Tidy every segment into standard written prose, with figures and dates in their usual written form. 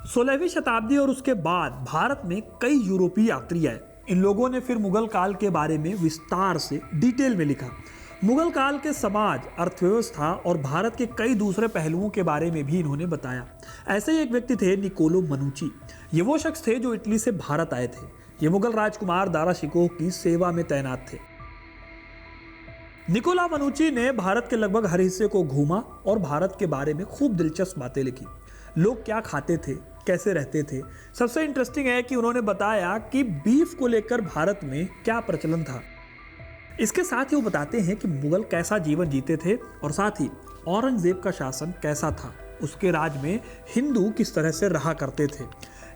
16वीं शताब्दी और उसके बाद भारत में कई यूरोपीय यात्री आए। इन लोगों ने फिर मुगल काल के बारे में विस्तार से डिटेल में लिखा। मुगल काल के समाज, अर्थव्यवस्था और भारत के कई दूसरे पहलुओं के बारे में भी इन्होंने बताया। ऐसे ही एक व्यक्ति थे निकोलो मनुची। ये वो शख्स थे जो इटली से भारत आए थे। ये मुगल राजकुमार दारा शिकोह की सेवा में तैनात थे। निकोला मनुची ने भारत के लगभग हर हिस्से को घूमा और भारत के बारे में खूब दिलचस्प बातें लिखी। लोग क्या खाते थे, कैसे रहते थे। सबसे इंटरेस्टिंग है कि उन्होंने बताया कि बीफ को लेकर भारत में क्या प्रचलन था। इसके साथ ही वो बताते हैं कि मुगल कैसा जीवन जीते थे और साथ ही औरंगजेब का शासन कैसा था, उसके राज में हिंदू किस तरह से रहा करते थे।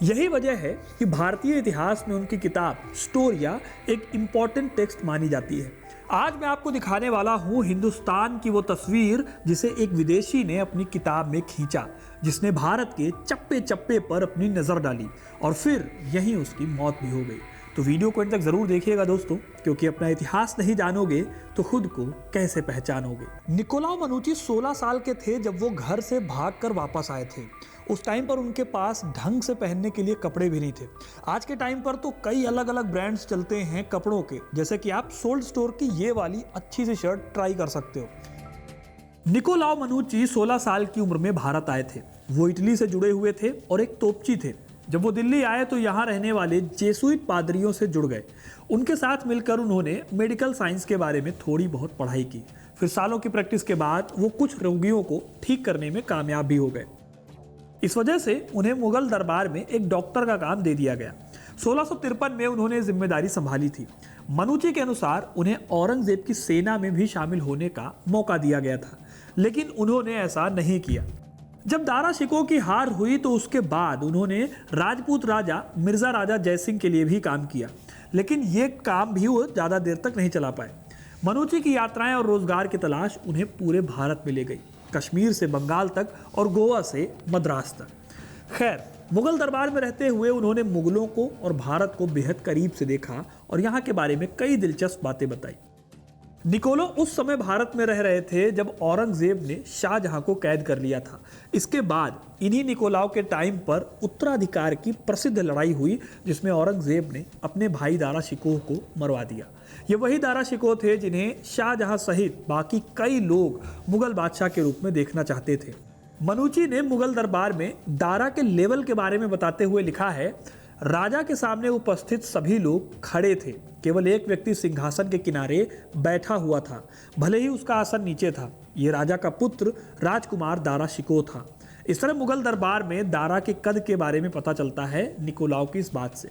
यही वजह है कि भारतीय इतिहास में उनकी किताब स्टोरिया एक इम्पॉर्टेंट टेक्स्ट मानी जाती है। आज मैं आपको दिखाने वाला हूँ हिंदुस्तान की वो तस्वीर जिसे एक विदेशी ने अपनी किताब में खींचा, जिसने भारत के चप्पे चप्पे पर अपनी नज़र डाली और फिर यहीं उसकी मौत भी हो गई। तो वीडियो को अंत तक जरूर देखिएगा दोस्तों, क्योंकि अपना इतिहास नहीं जानोगे तो खुद को कैसे पहचानोगे। निकोलाउ मनुची 16 साल के थे जब वो घर से भागकर वापस आए थे। उस टाइम पर उनके पास ढंग से पहनने के लिए कपड़े भी नहीं थे। आज के टाइम पर तो कई अलग अलग ब्रांड्स चलते हैं कपड़ों के, जैसे कि आप सोल्ड स्टोर की ये वाली अच्छी सी शर्ट ट्राई कर सकते हो। निकोलाउ मनुची 16 साल की उम्र में भारत आए थे। वो इटली से जुड़े हुए थे और एक तोपची थे। जब वो दिल्ली आए तो यहाँ रहने वाले जेसुइट पादरियों से जुड़ गए। उनके साथ मिलकर उन्होंने मेडिकल साइंस के बारे में थोड़ी बहुत पढ़ाई की। फिर सालों की प्रैक्टिस के बाद वो कुछ रोगियों को ठीक करने में कामयाब भी हो गए। इस वजह से उन्हें मुगल दरबार में एक डॉक्टर का काम दे दिया गया। 1653 में उन्होंने जिम्मेदारी संभाली थी। मनुची के अनुसार उन्हें औरंगजेब की सेना में भी शामिल होने का मौका दिया गया था, लेकिन उन्होंने ऐसा नहीं किया। जब दारा शिकोह की हार हुई तो उसके बाद उन्होंने राजपूत राजा मिर्जा राजा जयसिंह के लिए भी काम किया, लेकिन ये काम भी वो ज़्यादा देर तक नहीं चला पाए। मनुची की यात्राएं और रोजगार की तलाश उन्हें पूरे भारत में ले गई, कश्मीर से बंगाल तक और गोवा से मद्रास तक। खैर, मुगल दरबार में रहते हुए उन्होंने मुगलों को और भारत को बेहद करीब से देखा और यहाँ के बारे में कई दिलचस्प बातें बताई। निकोलो उस समय भारत में रह रहे थे जब औरंगजेब ने शाहजहां को कैद कर लिया था। इसके बाद इन्हीं निकोलाउ के टाइम पर उत्तराधिकार की प्रसिद्ध लड़ाई हुई, जिसमें औरंगजेब ने अपने भाई दारा शिकोह को मरवा दिया। ये वही दारा शिकोह थे जिन्हें शाहजहां सहित बाकी कई लोग मुगल बादशाह के रूप में देखना चाहते थे। मनुची ने मुगल दरबार में दारा के लेवल के बारे में बताते हुए लिखा है, राजा के सामने उपस्थित सभी लोग खड़े थे, केवल एक व्यक्ति सिंहासन के किनारे बैठा हुआ था, भले ही उसका आसन नीचे था। ये राजा का पुत्र राजकुमार दारा शिकोह था। इस तरह मुगल दरबार में दारा के कद के बारे में पता चलता है निकोलाउ की इस बात से।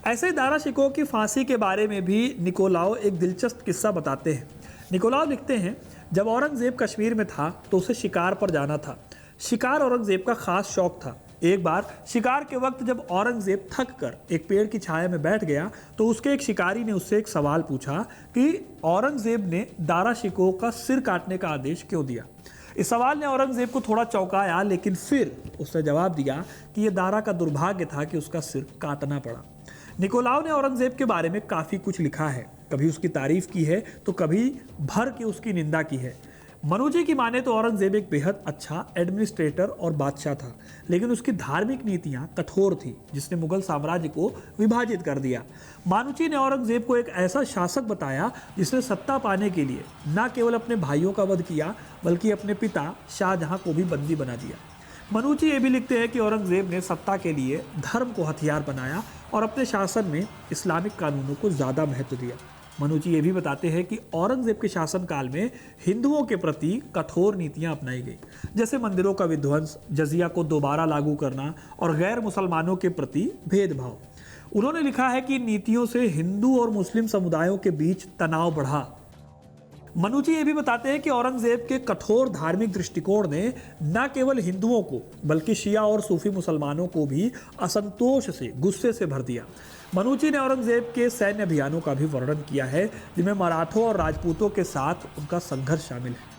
ऐसे ही दारा शिकोह की फांसी के बारे में भी निकोलाउ एक दिलचस्प किस्सा बताते हैं। निकोलाउ लिखते हैं, जब औरंगजेब कश्मीर में था तो उसे शिकार पर जाना था। शिकार औरंगजेब का खास शौक था। एक बार शिकार के वक्त जब औरंगजेब थक कर एक पेड़ की छाया में बैठ गया तो उसके एक शिकारी ने उससे एक सवाल पूछा कि औरंगजेब ने दारा शिकोह का सिर काटने का आदेश क्यों दिया। इस सवाल ने औरंगजेब को थोड़ा चौंकाया, लेकिन फिर उसने जवाब दिया कि यह दारा का दुर्भाग्य था कि उसका सिर काटना पड़ा। निकोलाउ ने औरंगजेब के बारे में काफ़ी कुछ लिखा है। कभी उसकी तारीफ की है तो कभी भर के उसकी निंदा की है। मनुची की माने तो औरंगजेब एक बेहद अच्छा एडमिनिस्ट्रेटर और बादशाह था, लेकिन उसकी धार्मिक नीतियां कठोर थी, जिसने मुगल साम्राज्य को विभाजित कर दिया। मनुची ने औरंगजेब को एक ऐसा शासक बताया जिसने सत्ता पाने के लिए न केवल अपने भाइयों का वध किया, बल्कि अपने पिता शाहजहां को भी बंदी बना दिया। मनुची ये भी लिखते हैं कि औरंगजेब ने सत्ता के लिए धर्म को हथियार बनाया और अपने शासन में इस्लामिक कानूनों को ज़्यादा महत्व दिया। मनुची ये भी बताते हैं कि औरंगजेब के शासनकाल में हिंदुओं के प्रति कठोर नीतियां अपनाई गई, जैसे मंदिरों का विध्वंस, जजिया को दोबारा लागू करना और गैर मुसलमानों के प्रति भेदभाव। उन्होंने लिखा है कि नीतियों से हिंदू और मुस्लिम समुदायों के बीच तनाव बढ़ा। मनुची ये भी बताते हैं कि औरंगजेब के कठोर धार्मिक दृष्टिकोण ने न केवल हिंदुओं को बल्कि शिया और सूफी मुसलमानों को भी असंतोष से, गुस्से से भर दिया। मनुची ने औरंगजेब के सैन्य अभियानों का भी वर्णन किया है, जिनमें मराठों और राजपूतों के साथ उनका संघर्ष शामिल है।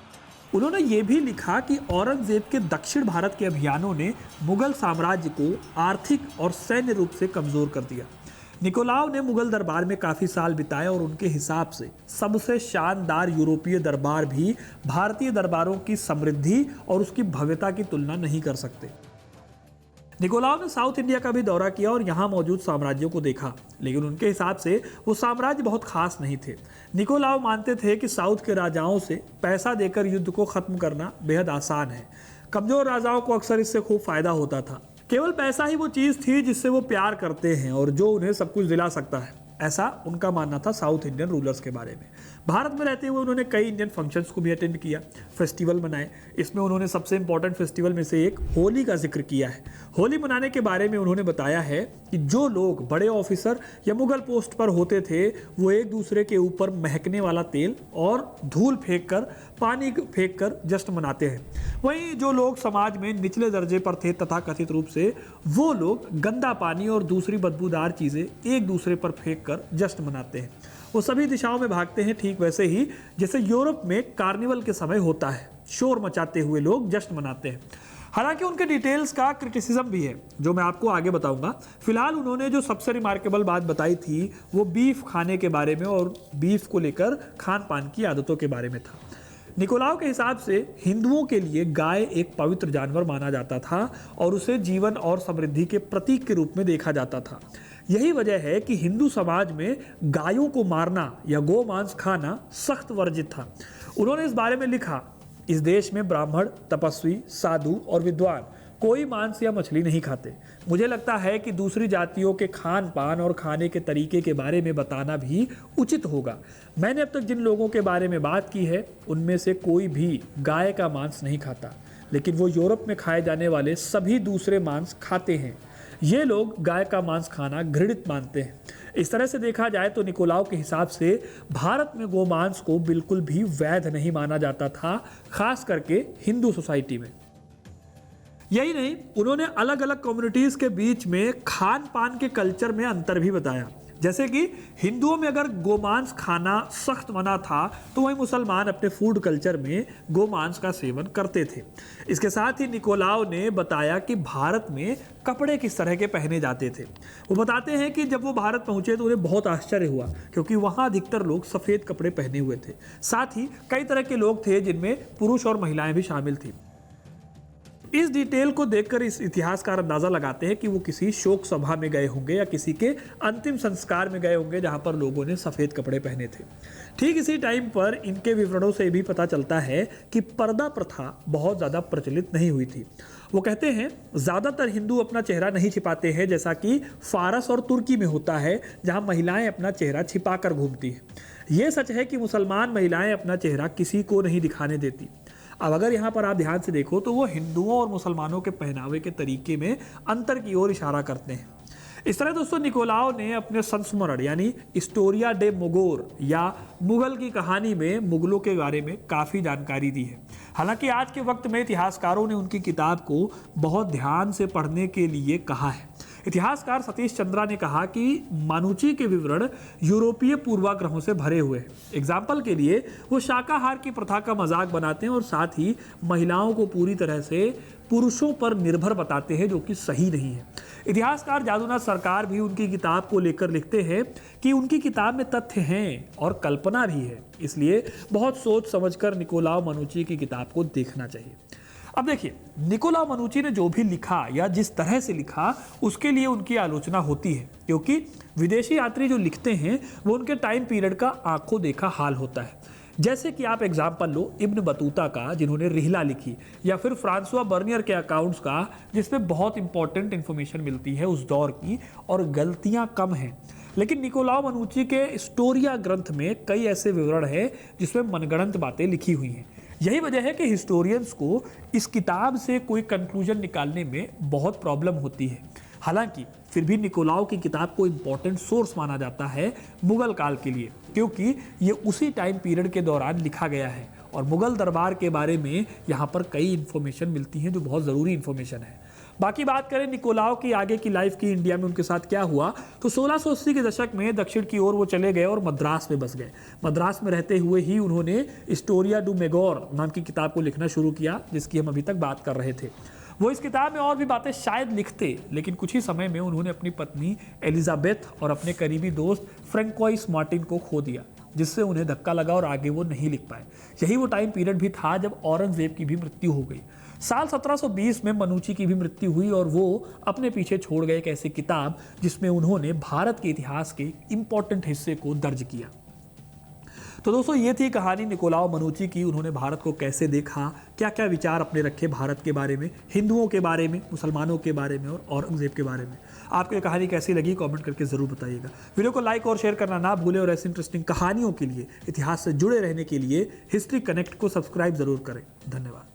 उन्होंने ये भी लिखा कि औरंगजेब के दक्षिण भारत के अभियानों ने मुगल साम्राज्य को आर्थिक और सैन्य रूप से कमजोर कर दिया। निकोलाउ ने मुगल दरबार में काफ़ी साल बिताए और उनके हिसाब से सबसे शानदार यूरोपीय दरबार भी भारतीय दरबारों की समृद्धि और उसकी भव्यता की तुलना नहीं कर सकते। निकोलाव ने साउथ इंडिया का भी दौरा किया और यहाँ मौजूद साम्राज्यों को देखा, लेकिन उनके हिसाब से वो साम्राज्य बहुत खास नहीं थे। निकोलाव मानते थे कि साउथ के राजाओं से पैसा देकर युद्ध को खत्म करना बेहद आसान है। कमजोर राजाओं को अक्सर इससे खूब फायदा होता था। केवल पैसा ही वो चीज़ थी जिससे वो प्यार करते हैं और जो उन्हें सब कुछ दिला सकता है, ऐसा उनका मानना था साउथ इंडियन रूलर्स के बारे में। भारत में रहते हुए उन्होंने कई इंडियन फंक्शंस को भी अटेंड किया, फेस्टिवल मनाए। इसमें उन्होंने सबसे इंपॉर्टेंट फेस्टिवल में से एक होली का जिक्र किया है। होली मनाने के बारे में उन्होंने बताया है कि जो लोग बड़े ऑफिसर या मुगल पोस्ट पर होते थे वो एक दूसरे के ऊपर महकने वाला तेल और धूल फेंक कर, पानी फेंक कर जश्न मनाते हैं। वहीं जो लोग समाज में निचले दर्जे पर थे तथा कथित रूप से, वो लोग गंदा पानी और दूसरी बदबूदार चीज़ें एक दूसरे पर फेंक कर जश्न मनाते हैं। वो सभी दिशाओं में भागते हैं, ठीक वैसे ही जैसे यूरोप में कार्निवल के समय होता है। शोर मचाते हुए लोग जश्न मनाते हैं। हालांकि उनके डिटेल्स का क्रिटिसिज्म भी है जो मैं आपको आगे बताऊंगा। फिलहाल उन्होंने जो सबसे रिमार्केबल बात बताई थी वो बीफ खाने के बारे में और बीफ को लेकर खान पान की आदतों के बारे में था। निकोलाव के हिसाब से हिंदुओं के लिए गाय एक पवित्र जानवर माना जाता था और उसे जीवन और समृद्धि के प्रतीक के रूप में देखा जाता था। यही वजह है कि हिंदू समाज में गायों को मारना या गौ मांस खाना सख्त वर्जित था। उन्होंने इस बारे में लिखा, इस देश में ब्राह्मण, तपस्वी, साधु और विद्वान कोई मांस या मछली नहीं खाते। मुझे लगता है कि दूसरी जातियों के खान पान और खाने के तरीके के बारे में बताना भी उचित होगा। मैंने अब तक जिन लोगों के बारे में बात की है उनमें से कोई भी गाय का मांस नहीं खाता, लेकिन वो यूरोप में खाए जाने वाले सभी दूसरे मांस खाते हैं। ये लोग गाय का मांस खाना घृणित मानते हैं। इस तरह से देखा जाए तो निकोलाव के हिसाब से भारत में गोमांस को बिल्कुल भी वैध नहीं माना जाता था, खास करके हिंदू सोसाइटी में। यही नहीं, उन्होंने अलग अलग कम्युनिटीज के बीच में खान पान के कल्चर में अंतर भी बताया। जैसे कि हिंदुओं में अगर गोमांस खाना सख्त मना था तो वहीं मुसलमान अपने फूड कल्चर में गोमांस का सेवन करते थे। इसके साथ ही निकोलाव ने बताया कि भारत में कपड़े किस तरह के पहने जाते थे। वो बताते हैं कि जब वो भारत पहुंचे तो उन्हें बहुत आश्चर्य हुआ क्योंकि वहाँ अधिकतर लोग सफ़ेद कपड़े पहने हुए थे। साथ ही कई तरह के लोग थे जिनमें पुरुष और महिलाएं भी शामिल थी। इस डिटेल को देखकर इस इतिहासकार अंदाजा लगाते हैं कि वो किसी शोक सभा में गए होंगे या किसी के अंतिम संस्कार में गए होंगे जहां पर लोगों ने सफ़ेद कपड़े पहने थे। ठीक इसी टाइम पर इनके विवरणों से भी पता चलता है कि पर्दा प्रथा बहुत ज़्यादा प्रचलित नहीं हुई थी। वो कहते हैं ज़्यादातर हिंदू अपना चेहरा नहीं छिपाते हैं, जैसा कि फारस और तुर्की में होता है जहाँ महिलाएं अपना चेहरा छिपाकर घूमती हैं। ये सच है कि मुसलमान महिलाएं अपना चेहरा किसी को नहीं दिखाने देती। अब अगर यहाँ पर आप ध्यान से देखो तो वो हिंदुओं और मुसलमानों के पहनावे के तरीके में अंतर की ओर इशारा करते हैं। इस तरह दोस्तों निकोलाव ने अपने संस्मरण यानी हिस्टोरिया डे मुगोर या मुगल की कहानी में मुगलों के बारे में काफ़ी जानकारी दी है। हालांकि आज के वक्त में इतिहासकारों ने उनकी किताब को बहुत ध्यान से पढ़ने के लिए कहा है। इतिहासकार सतीश चंद्रा ने कहा कि मानुची के विवरण यूरोपीय पूर्वाग्रहों से भरे हुए हैं। एग्जाम्पल के लिए वो शाकाहार की प्रथा का मजाक बनाते हैं और साथ ही महिलाओं को पूरी तरह से पुरुषों पर निर्भर बताते हैं, जो कि सही नहीं है। इतिहासकार जादूनाथ सरकार भी उनकी किताब को लेकर लिखते हैं कि उनकी किताब में तथ्य हैं और कल्पना भी है, इसलिए बहुत सोच समझकर निकोलाव मनुची की किताब को देखना चाहिए। अब देखिए, निकोलाव मनुची ने जो भी लिखा या जिस तरह से लिखा उसके लिए उनकी आलोचना होती है, क्योंकि विदेशी यात्री जो लिखते हैं वो उनके टाइम पीरियड का आंखों देखा हाल होता है। जैसे कि आप एग्जाम्पल लो इब्न बतूता का जिन्होंने रिहला लिखी, या फिर फ्रांसवा बर्नियर के अकाउंट्स का जिसमें बहुत इंपॉर्टेंट इन्फॉर्मेशन मिलती है उस दौर की और गलतियां कम हैं। लेकिन निकोलाव मनुची के हिस्टोरिया ग्रंथ में कई ऐसे विवरण हैं जिसमें मनगढ़ंत बातें लिखी हुई हैं। यही वजह है कि हिस्टोरियंस को इस किताब से कोई कंक्लूजन निकालने में बहुत प्रॉब्लम होती है। हालांकि फिर भी निकोलाव की किताब को इम्पोर्टेंट सोर्स माना जाता है मुगल काल के लिए, क्योंकि ये उसी टाइम पीरियड के दौरान लिखा गया है और मुगल दरबार के बारे में यहाँ पर कई इन्फॉर्मेशन मिलती हैं जो बहुत ज़रूरी इन्फॉर्मेशन है। बाकी बात करें निकोलाव की आगे की लाइफ की, इंडिया में उनके साथ क्या हुआ, तो 1680 के दशक में दक्षिण की ओर वो चले गए और मद्रास में बस गए। मद्रास में रहते हुए ही उन्होंने हिस्टोरिया डू मेगोर नाम की किताब को लिखना शुरू किया, जिसकी हम अभी तक बात कर रहे थे। वो इस किताब में और भी बातें शायद लिखते, लेकिन कुछ ही समय में उन्होंने अपनी पत्नी एलिजाबेथ और अपने करीबी दोस्त फ्रेंकोइस मार्टिन को खो दिया, जिससे उन्हें धक्का लगा और आगे वो नहीं लिख पाए। यही वो टाइम पीरियड भी था जब औरंगजेब की भी मृत्यु हो गई। साल 1720 में मनुची की भी मृत्यु हुई और वो अपने पीछे छोड़ गए एक ऐसी किताब जिसमें उन्होंने भारत के इतिहास के इंपॉर्टेंट हिस्से को दर्ज किया। तो दोस्तों ये थी कहानी निकोलाओ मनुची की। उन्होंने भारत को कैसे देखा, क्या क्या विचार अपने रखे भारत के बारे में, हिंदुओं के बारे में, मुसलमानों के बारे में और औरंगजेब के बारे में। आपको ये कहानी कैसी लगी कमेंट करके ज़रूर बताइएगा। वीडियो को लाइक और शेयर करना ना भूलें और ऐसी इंटरेस्टिंग कहानियों के लिए, इतिहास से जुड़े रहने के लिए हिस्ट्री कनेक्ट को सब्सक्राइब ज़रूर करें। धन्यवाद।